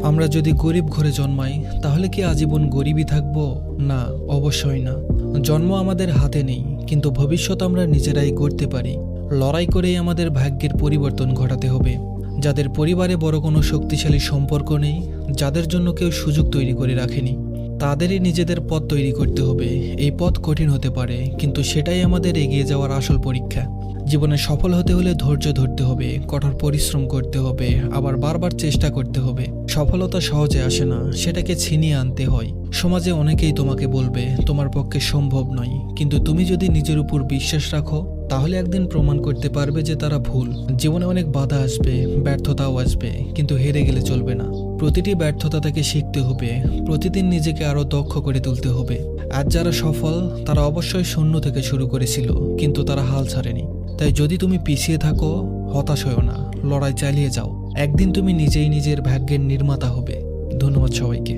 আমরা যদি গরিব ঘরে জন্মাই তাহলে কি আজীবন গরিবই থাকবো? না, অবশ্যই না। জন্ম আমাদের হাতে নেই, কিন্তু ভবিষ্যৎ আমরা নিজেরাই গড়তে পারি। লড়াই করেই আমাদের ভাগ্যের পরিবর্তন ঘটাতে হবে। যাদের পরিবারে বড় কোনো শক্তিশালী সম্পর্ক নেই, যাদের জন্য কেউ সুযোগ তৈরি করে রাখেনি, তাদেরই নিজেদের পথ তৈরি করতে হবে। এই পথ কঠিন হতে পারে, কিন্তু সেটাই আমাদের এগিয়ে যাওয়ার আসল পরীক্ষা। জীবনে সফল হতে হলে ধৈর্য ধরতে হবে, কঠোর পরিশ্রম করতে হবে, আবার বারবার চেষ্টা করতে হবে। সফলতা সহজে আসে না, সেটাকে ছিনিয়ে আনতে হয়। সমাজে অনেকেই তোমাকে বলবে তোমার পক্ষে সম্ভব নয়, কিন্তু তুমি যদি নিজের উপর বিশ্বাস রাখো তাহলে একদিন প্রমাণ করতে পারবে যে তারা ভুল। জীবনে অনেক বাধা আসবে, ব্যর্থতাও আসবে, কিন্তু হেরে গেলে চলবে না। প্রতিটি ব্যর্থতা থেকে শিখতে হবে, প্রতিদিন নিজেকে আরো দক্ষ করে তুলতে হবে। আজ যারা সফল তারা অবশ্যই শূন্য থেকে শুরু করেছিল, কিন্তু তারা হাল ছাড়েনি। তাই যদি তুমি পিছিয়ে থাকো, হতাশ হও না, লড়াই চালিয়ে যাও। একদিন তুমি নিজেই নিজের ভাগ্যের নির্মাতা হবে। ধন্যবাদ সবাইকে।